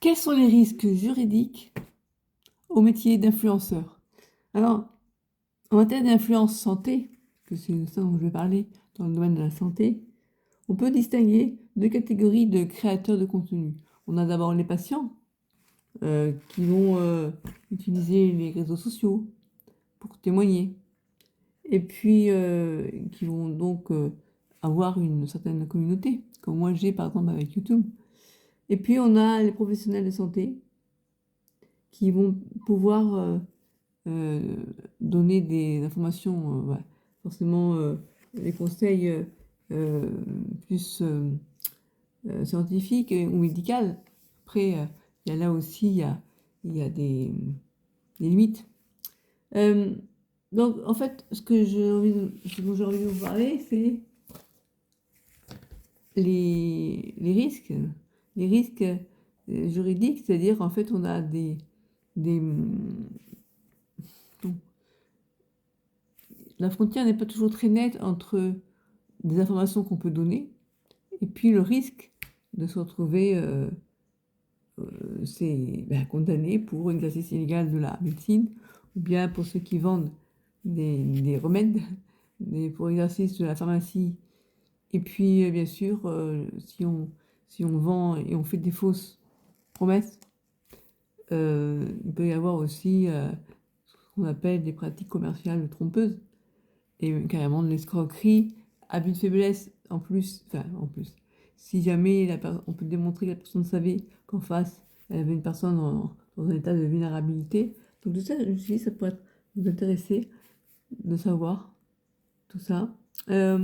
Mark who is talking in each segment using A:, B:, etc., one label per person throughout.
A: Quels sont les risques juridiques au métier d'influenceur? Alors, en matière d'influence santé, que c'est de ça dont je vais parler dans le domaine de la santé, on peut distinguer deux catégories de créateurs de contenu. On a d'abord les patients qui vont utiliser les réseaux sociaux pour témoigner et puis qui vont donc avoir une certaine communauté, comme moi j'ai par exemple avec YouTube. Et puis on a les professionnels de santé qui vont pouvoir euh, donner des informations, forcément des conseils euh, plus scientifiques ou médicales. Après, il y a là aussi, il y a des limites. Euh, donc, en fait, ce dont j'ai envie de vous parler, c'est les risques. Les risques juridiques, c'est-à-dire, en fait, on a des, la frontière n'est pas toujours très nette entre des informations qu'on peut donner et puis le risque de se retrouver condamné pour exercice illégal de la médecine ou bien pour ceux qui vendent des remèdes pour exercice de la pharmacie. Et puis, bien sûr, si on vend et on fait des fausses promesses, il peut y avoir aussi ce qu'on appelle des pratiques commerciales trompeuses et carrément de l'escroquerie, abus de faiblesse en plus, enfin en plus. Si jamais on peut démontrer que la personne savait qu'en face, elle avait une personne dans un état de vulnérabilité. Donc tout ça, je me suis dit, ça pourrait vous intéresser de savoir tout ça. À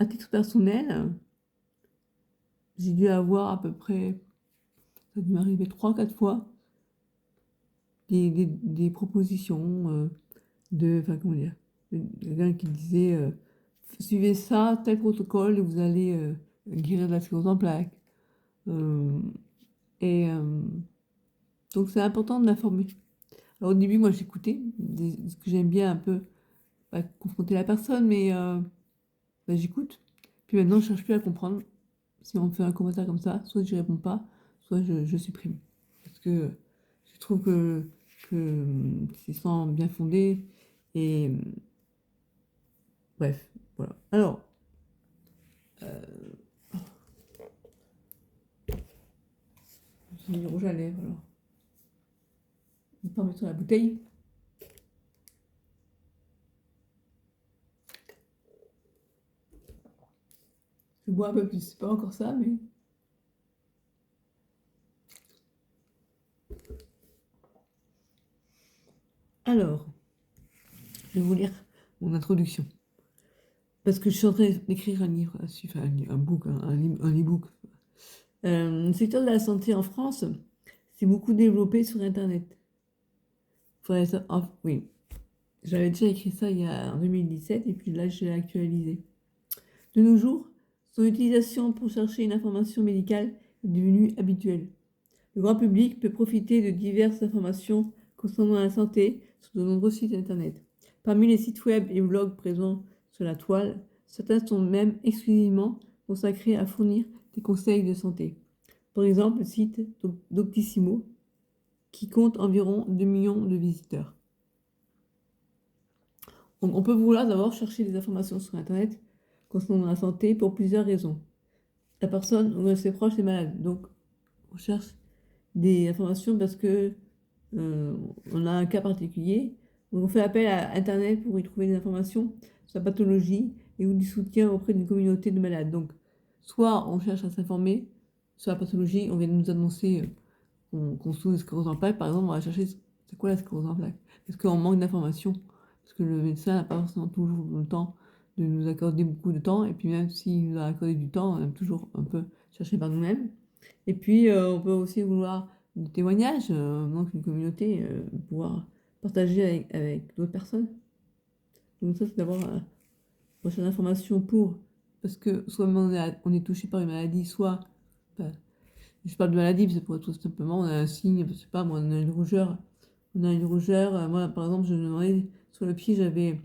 A: titre personnel, j'ai dû avoir à peu près, ça a dû m'arriver 3 4 fois, des propositions enfin comment dire, quelqu'un qui disait suivez ça, tel protocole, et vous allez guérir de la sclérose en plaques. Euh, et donc c'est important de l'informer. Alors au début, moi j'écoutais, ce que j'aime bien un peu, pas confronter la personne, mais j'écoute. Puis maintenant, je cherche plus à comprendre. Si on me fait un commentaire comme ça, soit je réponds pas, soit je supprime. Parce que je trouve que c'est sans bien fondé. Et bref, voilà. Alors, j'ai mis du rouge à lèvres, alors. Je vais pas mettre sur la bouteille. Je bois un peu plus, c'est pas encore ça, mais... Alors, je vais vous lire mon introduction. Parce que je suis en train d'écrire un livre là-dessus, enfin un book, un e-book. Le secteur de la santé en France s'est beaucoup développé sur Internet. Oui, j'avais déjà écrit ça en 2017 et puis là, je l'ai actualisé. De nos jours, son utilisation pour chercher une information médicale est devenue habituelle. Le grand public peut profiter de diverses informations concernant la santé sur de nombreux sites internet. Parmi les sites web et blogs présents sur la toile, certains sont même exclusivement consacrés à fournir des conseils de santé. Par exemple, le site Doctissimo, qui compte environ 2 millions de visiteurs. Donc, on peut vouloir d'abord chercher des informations sur Internet concernant la santé pour plusieurs raisons. La personne ou ses proches est malade, donc on cherche des informations parce que on a un cas particulier. Donc on fait appel à Internet pour y trouver des informations sur la pathologie et ou du soutien auprès d'une communauté de malades. Donc soit on cherche à s'informer sur la pathologie, on vient de nous annoncer qu'on souffre de sclérose en plaques, par exemple, on va chercher c'est quoi la sclérose en plaques. Parce qu'on manque d'informations, parce que le médecin n'a pas forcément toujours le temps de nous accorder beaucoup de temps, et puis même s'il nous a accordé du temps, on aime toujours un peu chercher par nous-mêmes. Et puis on peut aussi vouloir des témoignages, donc une communauté, pouvoir partager avec d'autres personnes. Donc ça, c'est d'avoir recherche d'informations parce que soit on est touché par une maladie, soit, enfin, je parle de maladie, parce que pour tout simplement, on a un signe, je sais pas, moi, on a une rougeur, moi, par exemple, je me demandais, sur le pied, j'avais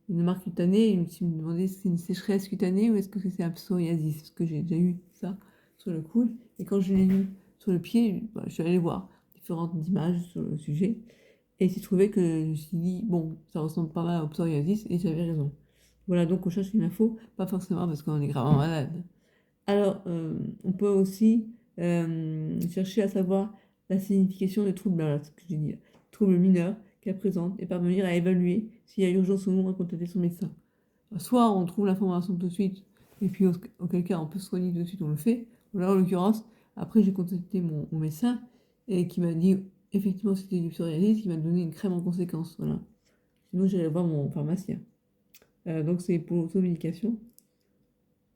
A: une marque cutanée, et je me demandais si c'est une sécheresse cutanée ou est-ce que c'est un psoriasis, parce que j'ai déjà eu ça sur le coude, et quand je l'ai vu sur le pied, bah, je suis allée voir différentes images sur le sujet. Et j'ai trouvé que je me suis dit, bon, ça ressemble pas mal au psoriasis et j'avais raison. Voilà, donc on cherche une info, pas forcément parce qu'on est gravement malade. Alors, on peut aussi chercher à savoir la signification des troubles, là, ce que j'ai dit, troubles mineurs qu'elle présente et parvenir à évaluer s'il y a urgence ou non à contacter son médecin. Soit on trouve l'information tout de suite et puis auquel cas on peut se soigner tout de suite, on le fait. Ou là, en l'occurrence, après j'ai contacté mon médecin et qui m'a dit effectivement c'était du psoriasis, qui m'a donné une crème en conséquence. Voilà. Sinon, j'irai voir mon pharmacien. Donc, c'est pour l'automédication.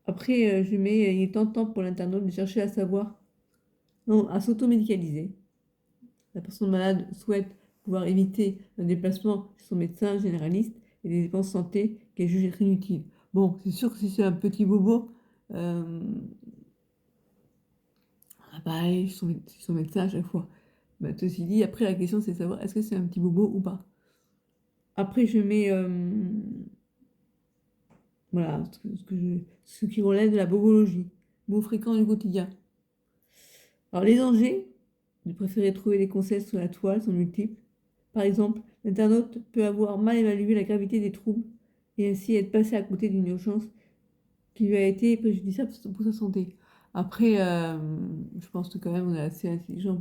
A: Après, je mets, il est tentant pour l'internaute de chercher à savoir, non, à s'automédicaliser. La personne malade souhaite pouvoir éviter un déplacement chez son médecin généraliste et des dépenses santé qu'elle juge être inutiles. Bon, c'est sûr que si c'est un petit bobo, pareil, chez son médecin à chaque fois. Bah, ceci dit, après la question c'est de savoir est-ce que c'est un petit bobo ou pas. Après, je mets voilà, ce qui relève de la bobologie, mots fréquents du quotidien. Alors, les dangers de préférer trouver des conseils sur la toile sont multiples. Par exemple, l'internaute peut avoir mal évalué la gravité des troubles et ainsi être passé à côté d'une urgence qui lui a été préjudiciable pour sa santé. Après, je pense que quand même on est assez intelligent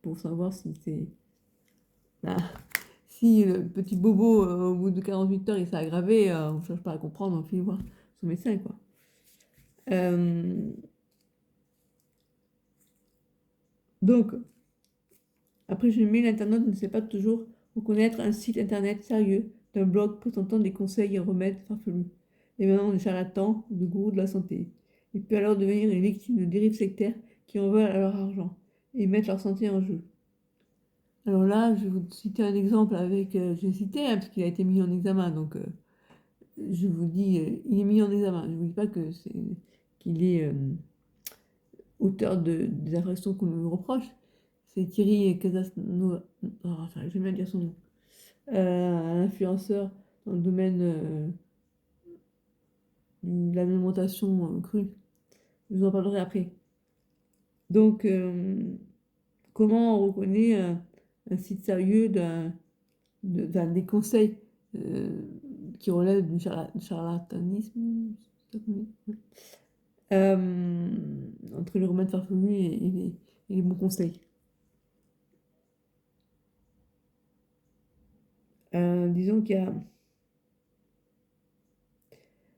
A: pour savoir si c'est... Bah, si le petit bobo, au bout de 48 heures, il s'est aggravé, on ne cherche pas à comprendre, on file voir son médecin, quoi. Donc, après, je mets l'internaute ne sait pas toujours reconnaître un site internet sérieux d'un blog présentant des conseils et remèdes farfelus, émanant de charlatans ou de gourous de la santé. Il peut alors devenir une victime de dérives sectaires qui en veulent à leur argent et mettent leur santé en jeu. Alors là, je vais vous citer un exemple avec, j'ai cité, hein, parce qu'il a été mis en examen, donc je vous dis, il est mis en examen. Je ne vous dis pas qu'il est auteur des infractions qu'on lui reproche. C'est Thierry Casasno, oh, j'arrive jamais à dire son nom. Un influenceur dans le domaine de l'alimentation crue. Je vous en parlerai après. Donc, comment on reconnaît un site sérieux des conseils qui relèvent du charlatanisme entre les remèdes farfelus et les bons conseils. Disons qu'il y a...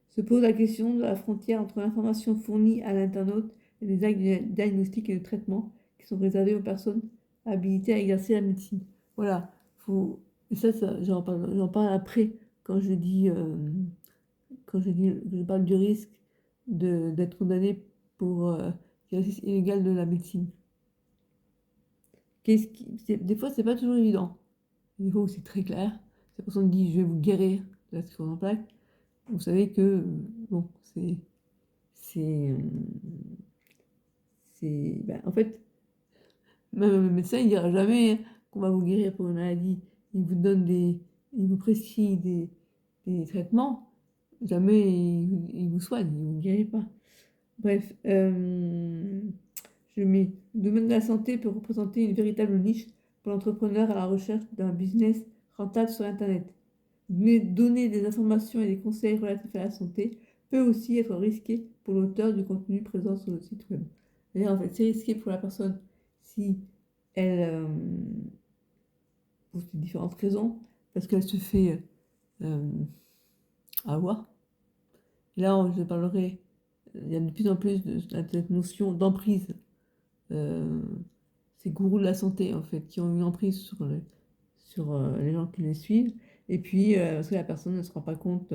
A: Se pose la question de la frontière entre l'information fournie à l'internaute et les actes de diagnostic et de traitement qui sont réservés aux personnes habilitées à exercer la médecine. Voilà, faut... Et ça j'en parle après quand je dis, je parle du risque d'être condamné pour exercice illégal de la médecine. Des fois, c'est pas toujours évident. Des fois où c'est très clair, cette personne dit je vais vous guérir de la sclérose en plaques. Vous savez que, bon, en fait, même le médecin, il ne dira jamais qu'on va vous guérir pour une maladie. Il vous prescrit des traitements. Jamais il vous soigne, il ne vous guérit pas. Bref, je mets le domaine de la santé peut représenter une véritable niche pour l'entrepreneur à la recherche d'un business rentable sur Internet. Mais donner des informations et des conseils relatifs à la santé peut aussi être risqué pour l'auteur du contenu présent sur le site web. D'ailleurs, en fait, c'est risqué pour la personne si elle, pour différentes raisons, parce qu'elle se fait avoir. Là, je parlerai, il y a de plus en plus de cette notion d'emprise. Ces gourous de la santé, en fait, qui ont une emprise sur les gens qui les suivent. Et puis, parce que la personne ne se rend pas compte,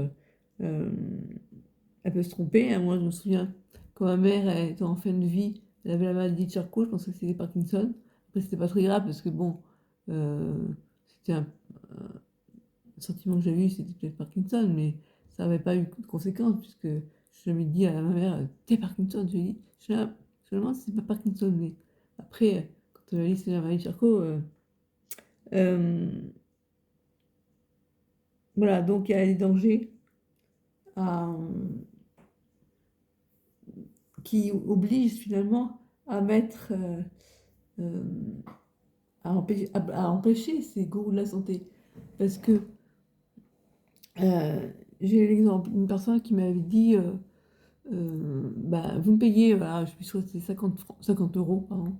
A: elle peut se tromper. Hein. Moi, je me souviens, quand ma mère était en fin de vie, elle avait la maladie de Charcot, je pensais que c'était Parkinson. Après, c'était pas très grave, parce que bon, c'était un sentiment que j'avais eu, c'était peut-être Parkinson, mais ça n'avait pas eu de conséquences, puisque je lui ai dit à ma mère, t'es Parkinson, je lui ai dit, je me demande si c'est pas Parkinson, mais après, quand on a dit que c'était la maladie de Charcot, voilà, donc il y a des dangers qui obligent finalement à mettre, euh, à empêcher ces gourous de la santé. Parce que j'ai l'exemple d'une personne qui m'avait dit bah, vous me payez, voilà, je suis sûre que c'était 50 euros, pardon,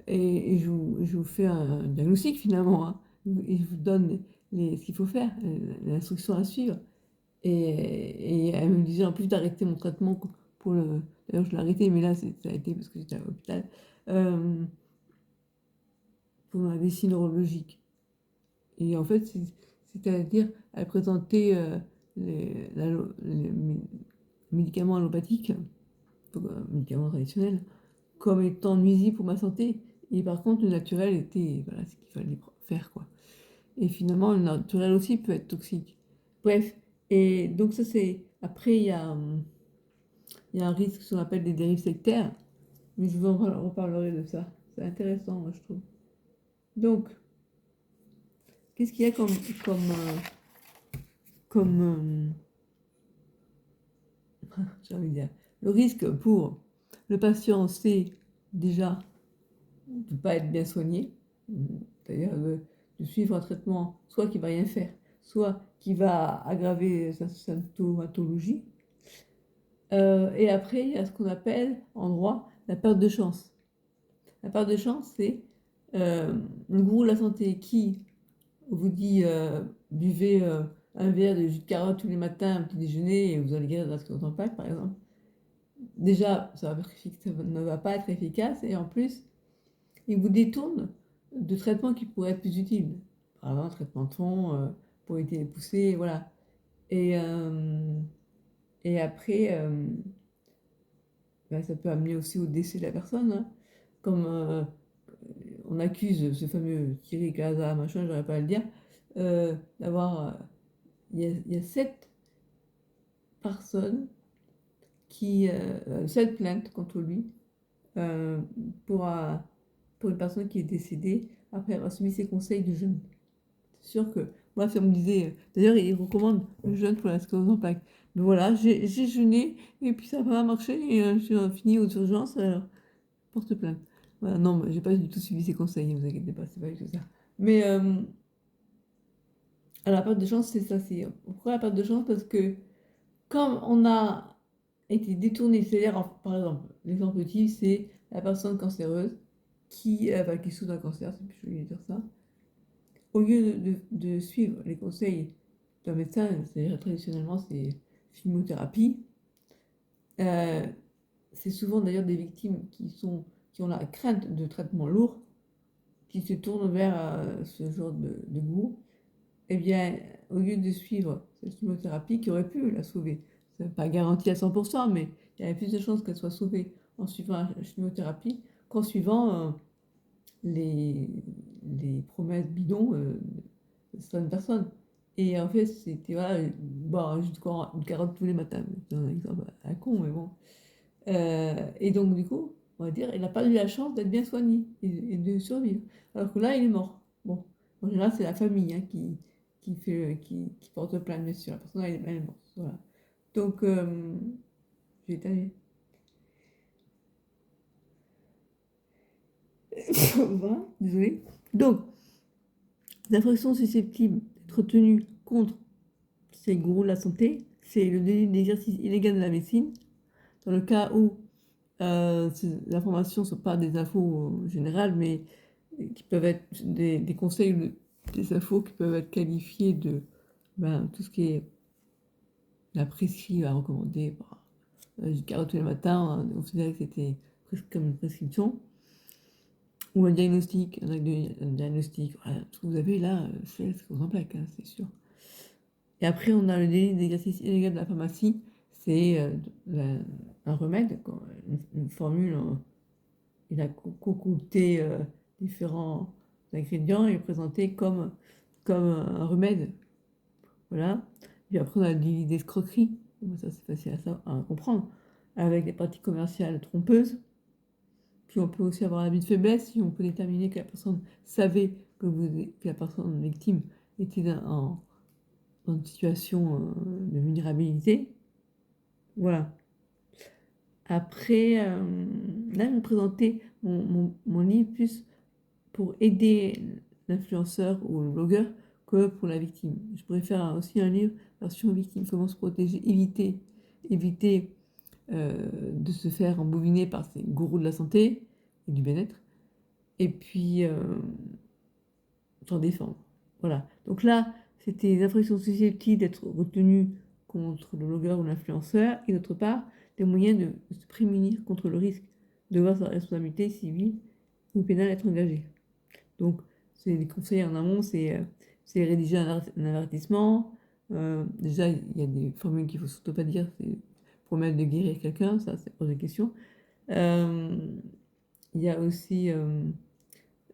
A: et je vous fais un diagnostic finalement, hein, et je vous donne ce qu'il faut faire, l'instruction à suivre. Et elle me disait en plus d'arrêter mon traitement pour le. D'ailleurs, je l'ai arrêté, mais là, ça a été parce que j'étais à l'hôpital, euh, pour ma vessie neurologique. Et en fait, c'est-à-dire, elle présentait les médicaments allopathiques, donc, médicaments traditionnels, comme étant nuisibles pour ma santé. Et par contre, le naturel était, voilà, ce qu'il fallait faire, quoi. Et finalement, le naturel aussi peut être toxique. Bref, et donc ça c'est... Après, il y a un risque, ce qu'on appelle des dérives sectaires, mais je vous en reparlerai de ça. C'est intéressant, moi, je trouve. Donc, qu'est-ce qu'il y a comme j'ai envie de dire, le risque pour le patient, c'est déjà de ne pas être bien soigné, c'est-à-dire de suivre un traitement soit qui ne va rien faire, soit qui va aggraver sa symptomatologie. Et après, il y a ce qu'on appelle en droit la perte de chance. La perte de chance, c'est le gourou de la santé qui vous dit buvez un verre de jus de carotte tous les matins, un petit déjeuner, et vous allez guérir de la sclérose en plaques, par exemple. Déjà, ça ne va pas être efficace, et en plus, il vous détourne de traitements qui pourraient être plus utiles. Par exemple, un traitement de fond pour éviter les poussées, voilà. Et, euh, et après, ben, ça peut amener aussi au décès de la personne, hein. Comme on accuse ce fameux Thierry Casa, machin, j'aurais pas à le dire, d'avoir. Il y a 7 personnes qui. 7 plaintes contre lui euh, pour, euh, pour une personne qui est décédée après avoir suivi ses conseils de jeûne. C'est sûr que. Moi, ça me disait. D'ailleurs, il recommande le jeûne pour la sclérose en plaques. Mais voilà, j'ai jeûné et puis ça n'a pas marché et j'ai fini aux urgences, alors porte plainte. Voilà, non, mais j'ai pas du tout suivi ses conseils, ne vous inquiétez pas, c'est pas du tout ça. Mais à la perte de chance, c'est ça. Pourquoi la perte de chance? Parce que comme on a été détourné, c'est-à-dire, par exemple, l'exemple type, c'est la personne cancéreuse qui souffre d'un cancer, c'est plus joli de dire ça. Au lieu de suivre les conseils d'un médecin, c'est-à-dire traditionnellement, c'est chimiothérapie, euh, c'est souvent d'ailleurs des victimes qui ont la crainte de traitements lourds, qui se tournent vers ce genre de goût, eh bien, au lieu de suivre cette chimiothérapie qui aurait pu la sauver, ce n'est pas garanti à 100%, mais il y avait plus de chances qu'elle soit sauvée en suivant la chimiothérapie qu'en suivant les, les promesses bidons de certaines personnes. Et en fait, c'était voilà, bon, juste une carotte tous les matins, c'est un exemple à con, mais bon. Et donc, du coup, on va dire, il n'a pas eu la chance d'être bien soigné et de survivre. Alors que là, il est mort. Bon, en général, c'est la famille hein, qui porte plainte, bien sûr. La personne, elle est morte. Voilà. Donc, j'ai étalé. Voilà, désolé. Donc, les infractions susceptibles d'être tenues contre ces gourous de la santé, c'est le délit d'exercice illégal de la médecine, dans le cas où ces informations ne sont pas des infos générales, mais qui peuvent être des conseils, des infos qui peuvent être qualifiées de tout ce qui est la prescrit à recommander. J'ai carotte tous les matins, on considérait que c'était comme une prescription. Ou un diagnostic, un diagnostic. Voilà, ce que vous avez là, c'est ce que vous en plaque, hein, c'est sûr. Et après, on a le délit d'exercice illégal de la pharmacie. C'est un remède, quoi, une formule. Il a concocté différents ingrédients et présenté comme un remède. Voilà. Puis après, on a le délit d'escroquerie. Bon, ça, c'est facile à comprendre. Avec des pratiques commerciales trompeuses. Puis on peut aussi avoir un abus de faiblesse si on peut déterminer que la personne savait que la personne victime était dans une situation de vulnérabilité. Voilà. Après, là, je vais présenter mon livre plus pour aider l'influenceur ou le blogueur que pour la victime. Je pourrais faire aussi un livre version victime, comment se protéger, éviter de se faire embobiner par ces gourous de la santé et du bien-être, et puis s'en défendre. Voilà. Donc là, c'était les infractions susceptibles d'être retenues contre le blogueur ou l'influenceur, et d'autre part, des moyens de se prémunir contre le risque de voir sa responsabilité civile ou pénale être engagée. Donc, c'est des conseils en amont, c'est rédiger un avertissement. Déjà, il y a des formules qu'il ne faut surtout pas dire, c'est promettre de guérir quelqu'un, ça, c'est hors de question. Il y a aussi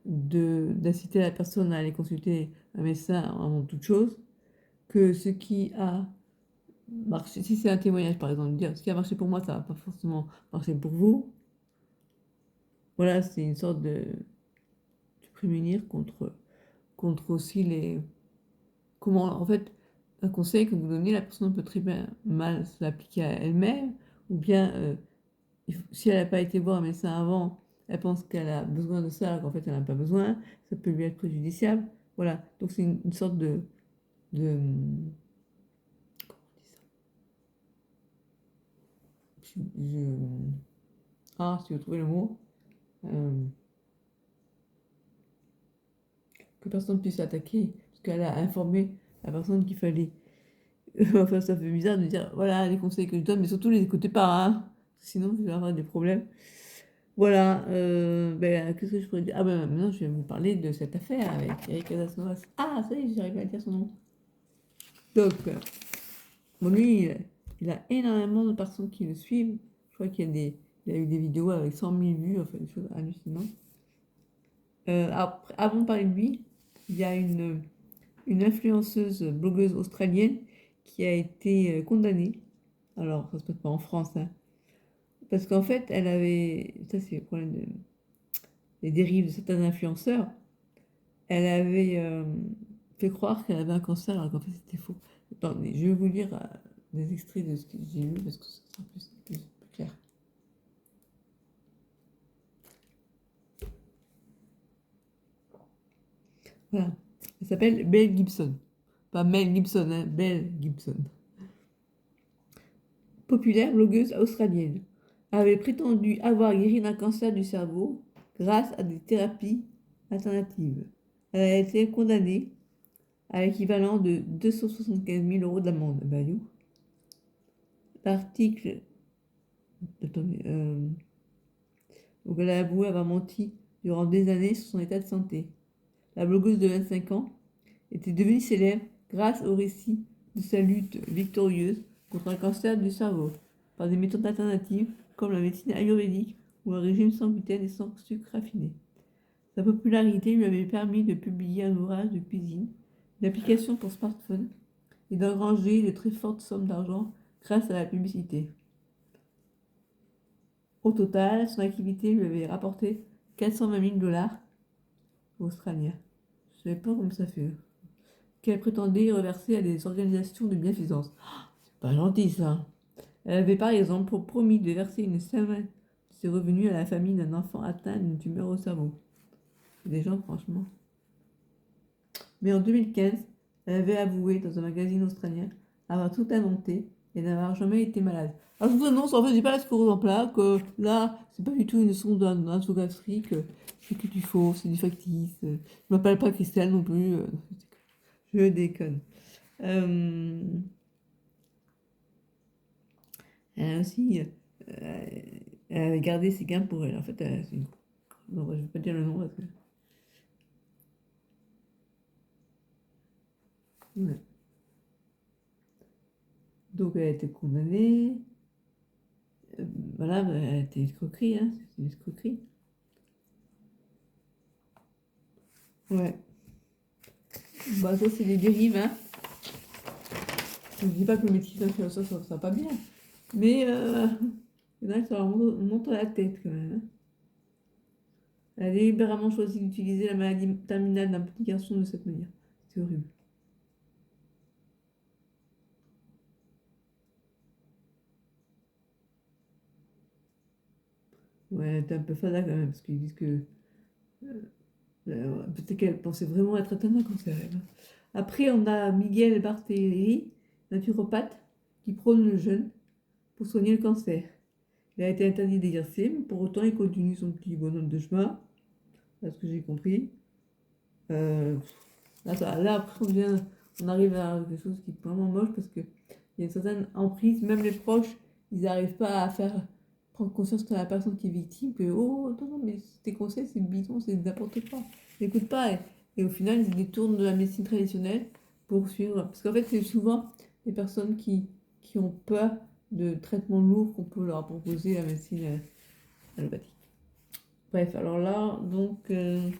A: d'inciter la personne à aller consulter un médecin avant toute chose, que ce qui a marché, si c'est un témoignage par exemple, dire ce qui a marché pour moi, ça va pas forcément marcher pour vous. Voilà, c'est une sorte de prémunir contre aussi les... Comment, en fait, un conseil que vous donnez, la personne peut très bien mal se l'appliquer à elle-même, ou bien si elle n'a pas été voir un médecin avant, elle pense qu'elle a besoin de ça, alors qu'en fait elle n'a pas besoin, ça peut lui être préjudiciable. Voilà, donc c'est une sorte de comment on dit ça? Ah, si vous trouvez le mot, euh, que personne puisse attaquer, parce qu'elle a informé la personne qu'il fallait. Enfin, ça fait bizarre de dire, voilà, les conseils que je donne, mais surtout les écoutez pas, hein, sinon je vais avoir des problèmes. Voilà, ben, qu'est-ce que je pourrais dire? Ah ben maintenant je vais vous parler de cette affaire avec Eric Casasnovas. Ah, ça y est, j'arrive à dire son nom. Donc, bon, lui, il a énormément de personnes qui le suivent. Je crois il y a eu des vidéos avec 100 000 vues, enfin des choses hallucinantes. Avant de parler de lui, il y a une influenceuse blogueuse australienne qui a été condamnée. Alors, ça se passe pas en France, hein, parce qu'en fait, elle avait, ça c'est le problème des dérives de certains influenceurs, elle avait fait croire qu'elle avait un cancer alors qu'en fait c'était faux. Attendez, je vais vous lire des extraits de ce que j'ai lu parce que ce sera plus clair. Voilà. Elle s'appelle Belle Gibson. Pas Mel Gibson, hein, Belle Gibson. Populaire blogueuse australienne. Avait prétendu avoir guéri d'un cancer du cerveau grâce à des thérapies alternatives. Elle a été condamnée à l'équivalent de 275 000 € d'amende. Bah, l'article. Attendez, donc elle a avoué avoir menti durant des années sur son état de santé. La blogueuse de 25 ans était devenue célèbre grâce au récit de sa lutte victorieuse contre un cancer du cerveau par des méthodes alternatives comme la médecine ayurvédique ou un régime sans gluten et sans sucre raffiné. Sa popularité lui avait permis de publier un ouvrage de cuisine, une application pour smartphone et d'engranger de très fortes sommes d'argent grâce à la publicité. Au total, son activité lui avait rapporté 420 000 $ australiens. Je ne savais pas comment ça fait. Qu'elle prétendait reverser à des organisations de bienfaisance. C'est pas gentil ça. Elle avait par exemple promis de verser une semaine de ses revenus à la famille d'un enfant atteint d'une tumeur au cerveau. C'est des gens, franchement. Mais en 2015, elle avait avoué dans un magazine australien avoir tout inventé et n'avoir jamais été malade. Alors je vous annonce, en fait, j'ai pas la sclérose en plaques, que là, c'est pas du tout une sonde nasogastrique, c'est que du faux, c'est du factice. Je m'appelle pas Christelle non plus, je déconne. Euh, elle a aussi, elle avait gardé ses gains pour elle. En fait, c'est une... Non, je vais pas dire le nom parce que... Ouais. Donc elle a été condamnée. Euh, voilà, bah, elle a été escroquerie, hein, c'est une escroquerie. Ouais. Bah ça c'est des dérives, hein. Je ne dis pas que le métier d'influenceur ça sera pas bien. Mais il y en a qui ça leur monte à la tête quand même, hein. Elle a délibérément choisi d'utiliser la maladie terminale d'un petit garçon de cette manière. C'est horrible. Ouais, t'es un peu fada quand même, parce qu'ils disent que peut-être qu'elle pensait vraiment être atteinte d'un cancer, elle, hein. Après, on a Miguel Barthéléry, naturopathe, qui prône le jeûne pour soigner le cancer. Il a été interdit d'exercer, mais pour autant, il continue son petit bonhomme de chemin, à ce que j'ai compris. Euh, là, après, on arrive à quelque chose qui est vraiment moche parce qu'il y a une certaine emprise, même les proches, ils n'arrivent pas à faire prendre conscience de la personne qui est victime que oh, attends, non, mais tes conseils, c'est bidon, c'est n'importe quoi. N'écoute pas. Et au final, ils se détournent de la médecine traditionnelle pour suivre. Parce qu'en fait, c'est souvent les personnes qui ont peur de traitements lourds qu'on peut leur proposer la médecine allopathique. Bref, alors là, donc, euh,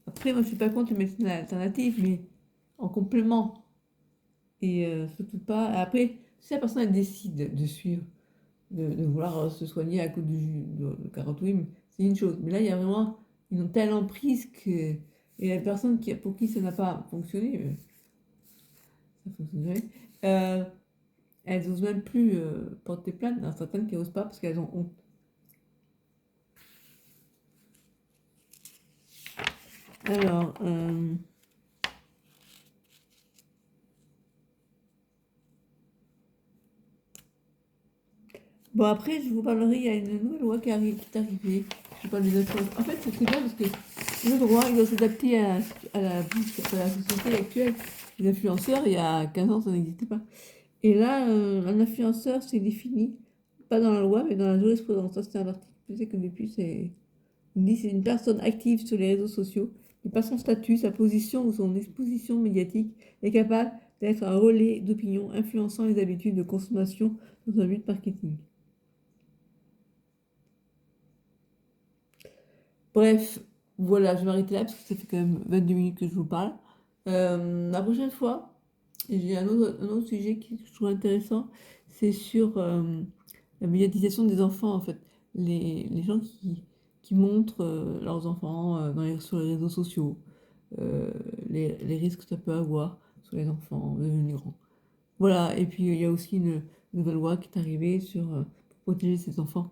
A: après, moi, je suis pas contre les médecines alternatives, mais en complément. Et surtout pas. Après, si la personne elle décide de suivre, de vouloir se soigner à cause du jus de carotte, oui, c'est une chose. Mais là, il y a vraiment une telle emprise que. Et la personne pour qui ça n'a pas fonctionné, ça fonctionnerait, euh, elles n'osent même plus porter plainte. Il y en a certaines qui n'osent pas parce qu'elles ont honte. Alors, bon, après, je vous parlerai, il y a une nouvelle loi qui est arrivée. Je parle des influences. En fait, c'est bien parce que le droit, il doit s'adapter à la société actuelle. Les influenceurs, il y a 15 ans, ça n'existait pas. Et là, un influenceur, c'est défini, pas dans la loi, mais dans la jurisprudence. Ça, c'est un article. Je sais que depuis, il dit c'est une personne active sur les réseaux sociaux, qui, par son statut, sa position ou son exposition médiatique, est capable d'être un relais d'opinion influençant les habitudes de consommation dans un but marketing. Bref, voilà, je vais m'arrêter là parce que ça fait quand même 22 minutes que je vous parle. La prochaine fois, j'ai un autre sujet qui je trouve intéressant, c'est sur la médiatisation des enfants en fait. Les gens qui montrent leurs enfants sur les réseaux sociaux, euh, les risques que ça peut avoir sur les enfants devenus grands. Voilà, et puis il y a aussi une nouvelle loi qui est arrivée pour protéger ces enfants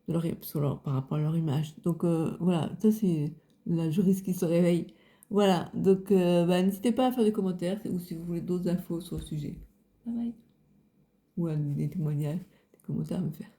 A: par rapport à leur image. Donc voilà, ça c'est la juriste qui se réveille. Voilà, donc bah, n'hésitez pas à faire des commentaires ou si vous voulez d'autres infos sur le sujet. Bye bye. Ou des témoignages, des commentaires à me faire.